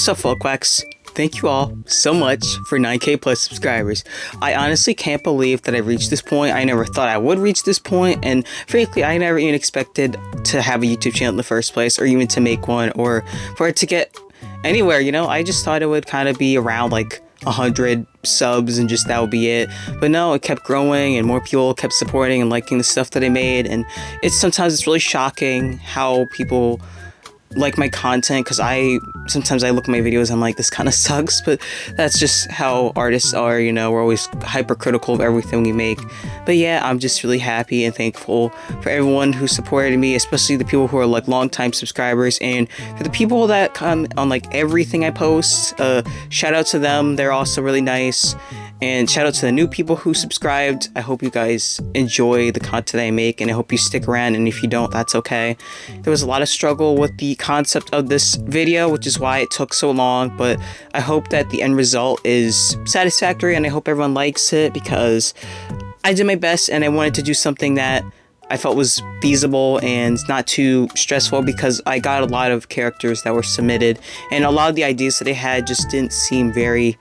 What's up, folkwax? Thank you all so much for 9K plus subscribers. I honestly can't believe that I reached this point. I never thought I would reach this point, and frankly, I never even expected to have a YouTube channel in the first place, or even to make one, or for it to get anywhere, you know? I just thought it would kind of be around like 100 subs and just that would be it, but no, it kept growing and more people kept supporting and liking the stuff that I made. And sometimes it's really shocking how people like my content, because sometimes I look at my videos and I'm like, this kind of sucks, but that's just how artists are, you know? We're always hypercritical of everything we make. But yeah, I'm just really happy and thankful for everyone who supported me, especially the people who are like longtime subscribers, and for the people that come on like everything I post. Shout out to them, they're also really nice. And shout out to the new people who subscribed. I hope you guys enjoy the content I make, and I hope you stick around, and if you don't, that's okay. There was a lot of struggle with the concept of this video, which is why it took so long, but I hope that the end result is satisfactory, and I hope everyone likes it, because I did my best, and I wanted to do something that I felt was feasible and not too stressful, because I got a lot of characters that were submitted, and a lot of the ideas that I had just didn't seem very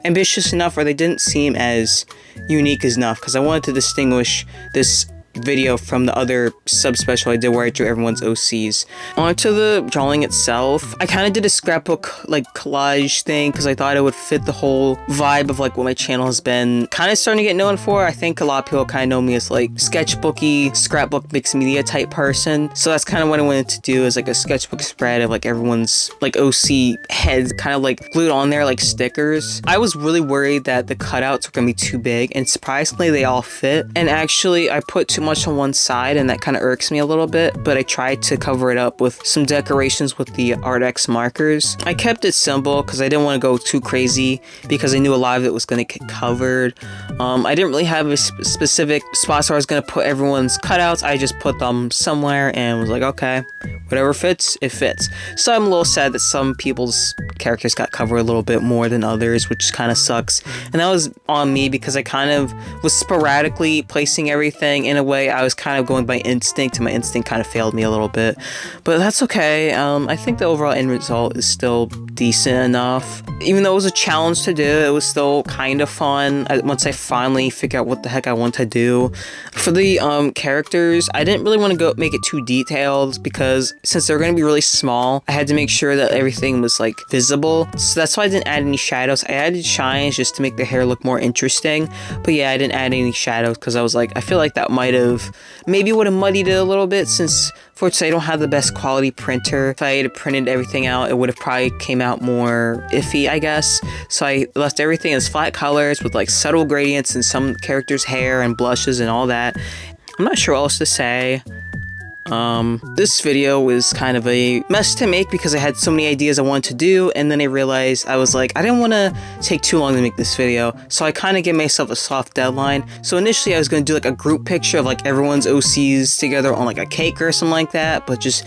ambitious enough, or they didn't seem as unique enough, because I wanted to distinguish this video from the other subspecial I did where I drew everyone's OCs. Onto the drawing itself, I kind of did a scrapbook like collage thing because I thought it would fit the whole vibe of like what my channel has been kind of starting to get known for. I think a lot of people kind of know me as like sketchbooky, scrapbook mixed media type person, so that's kind of what I wanted to do, is like a sketchbook spread of like everyone's like OC heads kind of like glued on there like stickers. I was really worried that the cutouts were gonna be too big, and surprisingly they all fit. And actually I put too much on one side, and that kind of irks me a little bit, but I tried to cover it up with some decorations with the ArtX markers. I kept it simple because I didn't want to go too crazy, because I knew a lot of it was going to get covered. I didn't really have a specific spot where I was going to put everyone's cutouts. I just put them somewhere and was like, okay, whatever fits, it fits. So I'm a little sad that some people's characters got covered a little bit more than others, which kind of sucks. And that was on me, because I kind of was sporadically placing everything in a way. I was kind of going by instinct, and my instinct kind of failed me a little bit, but that's okay. I think the overall end result is still decent enough. Even though it was a challenge to do, it was still kind of fun once I finally figured out what the heck I want to do. For the characters, I didn't really want to go make it too detailed, because since they're going to be really small, I had to make sure that everything was like visible. So that's why I didn't add any shadows. I added shines just to make the hair look more interesting, but yeah, I didn't add any shadows because I was like, I feel like that might have maybe would have muddied it a little bit, since fortunately I don't have the best quality printer. If I had printed everything out, it would have probably came out more iffy, I guess. So I left everything as flat colors with like subtle gradients in some characters' hair and blushes and all that. I'm not sure what else to say. This video was kind of a mess to make because I had so many ideas I wanted to do, and then I realized I was like, I didn't want to take too long to make this video, so I kind of gave myself a soft deadline. So initially I was going to do like a group picture of like everyone's OCs together on like a cake or something like that, but just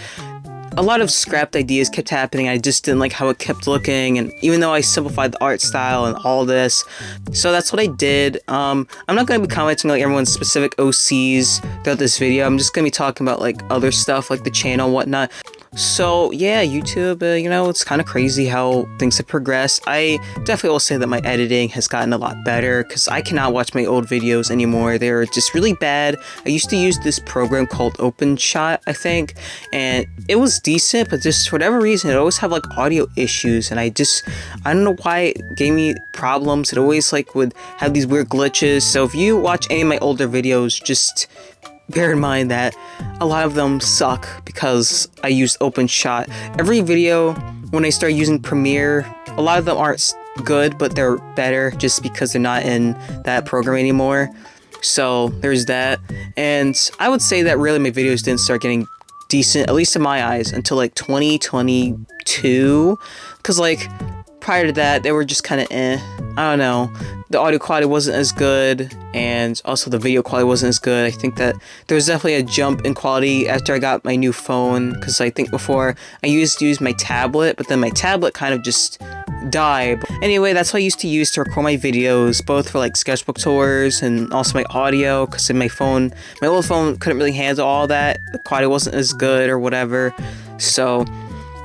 a lot of scrapped ideas kept happening. I just didn't like how it kept looking, and even though I simplified the art style and all this, so that's what I did. I'm not going to be commenting on like everyone's specific OCs throughout this video. I'm just going to be talking about like other stuff like the channel and whatnot. So yeah, YouTube, you know, it's kind of crazy how things have progressed. I definitely will say that my editing has gotten a lot better, because I cannot watch my old videos anymore. They're just really bad. I used to use this program called OpenShot, I think, and it was decent, but just for whatever reason, it always had like audio issues, and I don't know why it gave me problems. It always like would have these weird glitches. So if you watch any of my older videos, just bear in mind that a lot of them suck because I used OpenShot. Every video, when I start using Premiere, a lot of them aren't good, but they're better just because they're not in that program anymore. So there's that. And I would say that really my videos didn't start getting decent, at least in my eyes, until like 2022. Because like prior to that, they were just kind of I don't know. The audio quality wasn't as good, and also the video quality wasn't as good. I think that there was definitely a jump in quality after I got my new phone, because I think before I used to use my tablet, but then my tablet kind of just died. But anyway, that's what I used to use to record my videos, both for like sketchbook tours and also my audio, because in my old phone couldn't really handle all that. The quality wasn't as good or whatever. So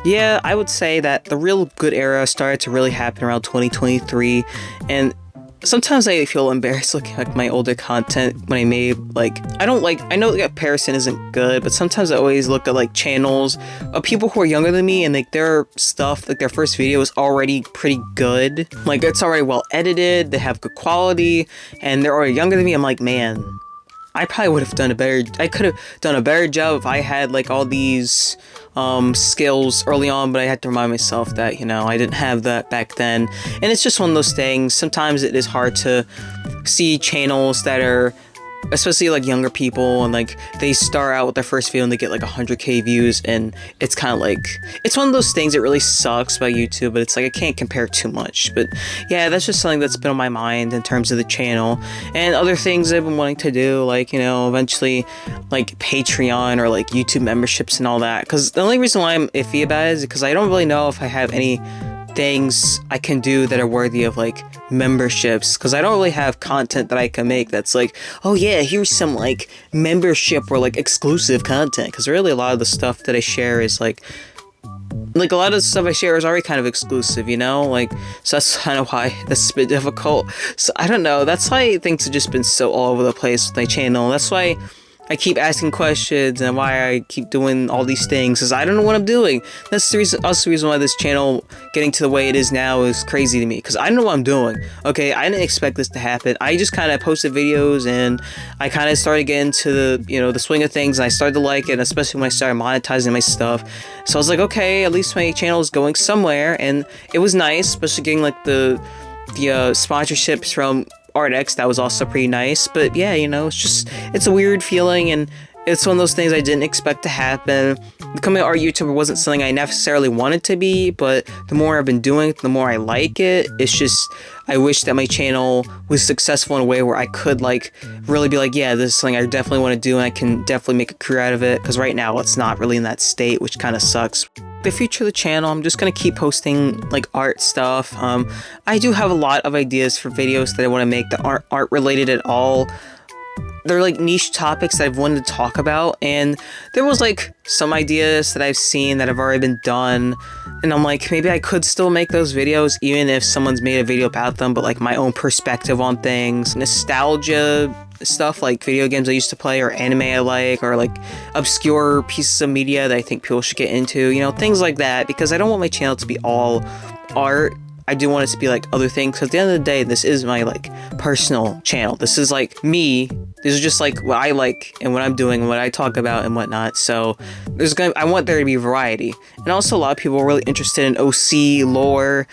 Yeah, I would say that the real good era started to really happen around 2023, and sometimes I feel embarrassed looking at my older content when I made, like, I know that comparison isn't good, but sometimes I always look at, like, channels of people who are younger than me, and, like, their stuff, like, their first video is already pretty good. Like, it's already well edited, they have good quality, and they're already younger than me. I'm like, man, I probably would have done I could have done a better job if I had, like, all these skills early on, but I had to remind myself that, you know, I didn't have that back then. And it's just one of those things. Sometimes it is hard to see channels that are, especially like younger people, and like they start out with their first video and they get like 100k views, and it's kind of like, it's one of those things that really sucks about YouTube, but it's like I can't compare too much. But yeah, that's just something that's been on my mind in terms of the channel and other things I've been wanting to do, like, you know, eventually like Patreon or like YouTube memberships and all that. Because the only reason why I'm iffy about it is because I don't really know if I have any things I can do that are worthy of like memberships, because I don't really have content that I can make that's like, oh yeah, here's some like membership or like exclusive content, because really a lot of the stuff that I share is like a lot of the stuff I share is already kind of exclusive, you know, like, so that's kind of why this has been difficult. So I don't know, that's why things have just been so all over the place with my channel. That's why I keep asking questions and why I keep doing all these things, because I don't know what I'm doing. That's the reason, also the reason why this channel getting to the way it is now is crazy to me, because I don't know what I'm doing. Okay, I didn't expect this to happen. I just kind of posted videos and I kind of started getting to the, you know, the swing of things, and I started to like it, especially when I started monetizing my stuff. So I was like, okay, at least my channel is going somewhere, and it was nice, especially getting like the sponsorships from RX. That was also pretty nice. But yeah, you know, it's a weird feeling, and it's one of those things I didn't expect to happen. Becoming an art YouTuber wasn't something I necessarily wanted to be, but the more I've been doing it, the more I like it. It's just, I wish that my channel was successful in a way where I could like really be like, yeah, this is something I definitely want to do, and I can definitely make a career out of it, because right now it's not really in that state, which kind of sucks. The future of the channel, I'm just gonna keep posting like art stuff. I do have a lot of ideas for videos that I want to make that aren't art related at all. They're like niche topics that I've wanted to talk about, and there was like some ideas that I've seen that have already been done, and I'm like, maybe I could still make those videos even if someone's made a video about them, but like my own perspective on things, nostalgia stuff like video games I used to play, or anime I like, or like obscure pieces of media that I think people should get into, you know, things like that, because I don't want my channel to be all art. I do want it to be like other things, because at the end of the day, this is my like personal channel. This is like me. This is just like what I like and what I'm doing and what I talk about and whatnot. So I want there to be variety. And also a lot of people are really interested in OC lore,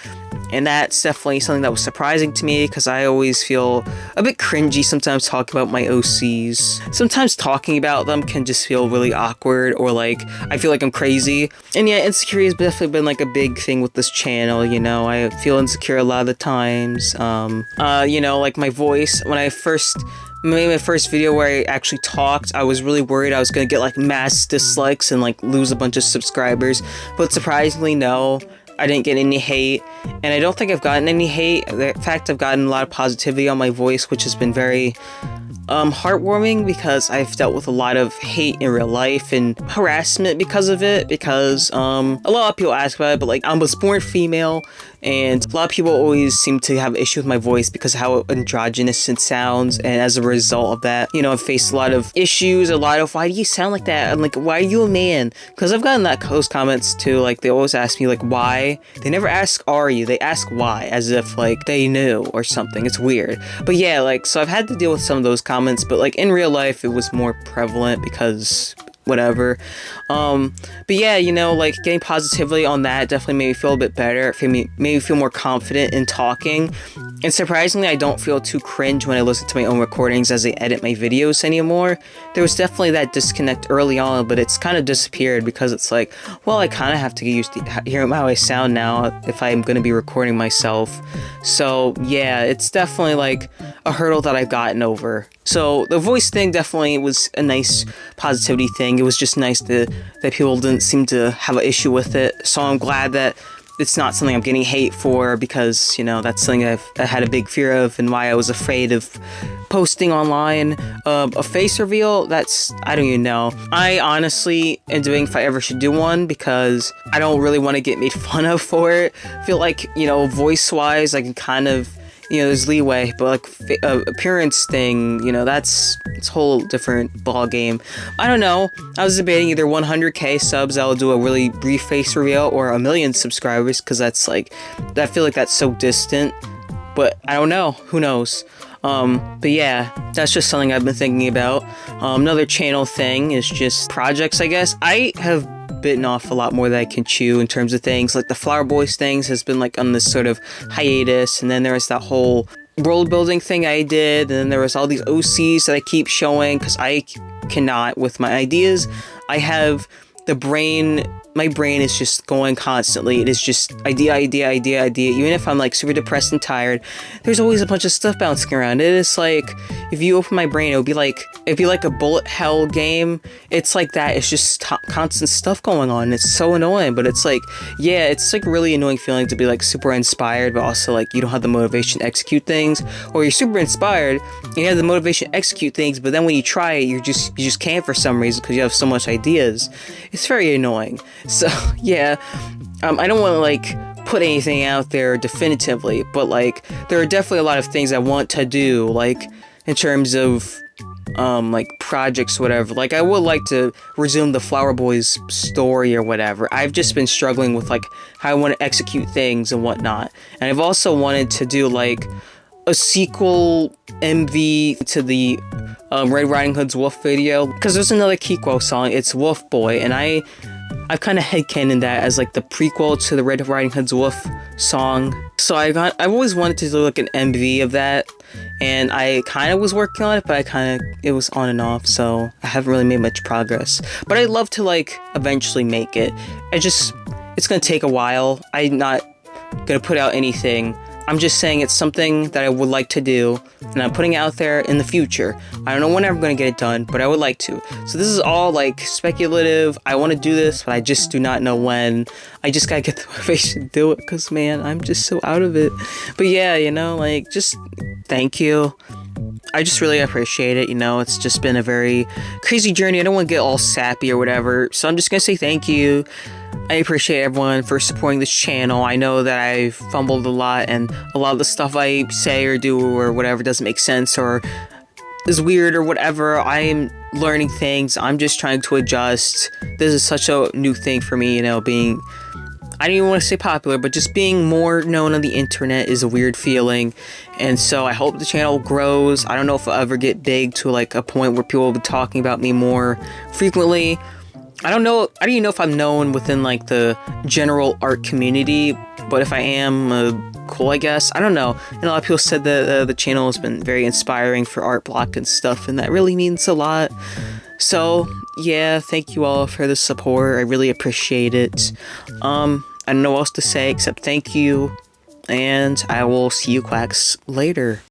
and that's definitely something that was surprising to me, because I always feel a bit cringy sometimes talking about my OCs. Sometimes talking about them can just feel really awkward, or like I feel like I'm crazy. And yeah, insecurity has definitely been like a big thing with this channel, you know. I feel insecure a lot of the times. You know, like my voice, when I first made my first video where I actually talked, I was really worried I was gonna get like mass dislikes and like lose a bunch of subscribers, but surprisingly no, I didn't get any hate, and I don't think I've gotten any hate. In fact, I've gotten a lot of positivity on my voice, which has been very heartwarming, because I've dealt with a lot of hate in real life and harassment because of it, because a lot of people ask about it, but like I was born female, and a lot of people always seem to have an issue with my voice because of how androgynous it sounds, and as a result of that, you know, I've faced a lot of issues, a lot of, why do you sound like that? I'm like, why are you a man? Because I've gotten those comments too, like they always ask me like why. They never ask are you, they ask why, as if like they knew or something. It's weird. But yeah, like, so I've had to deal with some of those comments, but like in real life it was more prevalent because whatever. But yeah, you know, like getting positivity on that definitely made me feel a bit better. It made me feel more confident in talking. And surprisingly, I don't feel too cringe when I listen to my own recordings as I edit my videos anymore. There was definitely that disconnect early on, but it's kind of disappeared, because it's like, well, I kind of have to get used to hearing how I sound now if I'm going to be recording myself. So yeah, it's definitely like a hurdle that I've gotten over. So the voice thing definitely was a nice positivity thing. It was just nice that people didn't seem to have an issue with it. So I'm glad that it's not something I'm getting hate for, because, you know, that's something I had a big fear of, and why I was afraid of posting online. A face reveal, that's, I don't even know. I honestly am debating if I ever should do one, because I don't really want to get made fun of for it. I feel like, you know, voice-wise, I can kind of, you know, there's leeway, but like appearance thing, you know, it's a whole different ball game. I don't know. I was debating either 100k subs, I'll do a really brief face reveal, or 1,000,000 subscribers, because that's like, I feel like that's so distant. But I don't know. Who knows? But yeah, that's just something I've been thinking about. Another channel thing is just projects, I guess. I have bitten off a lot more than I can chew in terms of things. Like the Flower Boys things has been like on this sort of hiatus, and then there was that whole world building thing I did, and then there was all these OCs that I keep showing, because I cannot with my ideas. I have the brain, my brain is just going constantly. It is just idea. Even if I'm like super depressed and tired, there's always a bunch of stuff bouncing around. It is like, if you open my brain, it'd be like a bullet hell game. It's like that. It's just constant stuff going on. It's so annoying, but it's like, yeah, it's like a really annoying feeling to be like super inspired, but also like you don't have the motivation to execute things, or you're super inspired and you have the motivation to execute things, but then when you try it, you just can't for some reason, because you have so much ideas. It's very annoying. So yeah, I don't want to like put anything out there definitively, but like there are definitely a lot of things I want to do, like in terms of like projects, whatever. Like I would like to resume the Flower Boys story or whatever. I've just been struggling with like how I want to execute things and whatnot, and I've also wanted to do like a sequel MV to the Red Riding Hood's Wolf video, because there's another Kiko song, it's Wolf Boy, and I've kind of headcanoned that as like the prequel to the Red Riding Hood's Wolf song. So I've always wanted to do like an MV of that, and I kind of was working on it, but it was on and off, so I haven't really made much progress. But I'd love to like eventually make it. It's gonna take a while. I'm not gonna put out anything. I'm just saying it's something that I would like to do, and I'm putting it out there in the future. I don't know when I'm going to get it done, but I would like to. So this is all like speculative. I want to do this, but I just do not know when. I just gotta get the motivation to do it, because man, I'm just so out of it. But yeah, you know, like, just thank you. I just really appreciate it, you know. It's just been a very crazy journey. I don't want to get all sappy or whatever, so I'm just gonna say thank you. I appreciate everyone for supporting this channel. I know that I've fumbled a lot, and a lot of the stuff I say or do or whatever doesn't make sense or is weird or whatever. I'm learning things. I'm just trying to adjust. This is such a new thing for me, you know, being, I don't even want to say popular, but just being more known on the internet is a weird feeling. And so I hope the channel grows. I don't know if I'll ever get big to like a point where people will be talking about me more frequently. I don't even know if I'm known within like the general art community, but if I am, cool, I guess. I don't know. And a lot of people said that the channel has been very inspiring for art block and stuff, and that really means a lot. So yeah, thank you all for the support. I really appreciate it. I don't know what else to say except thank you, and I will see you quacks later.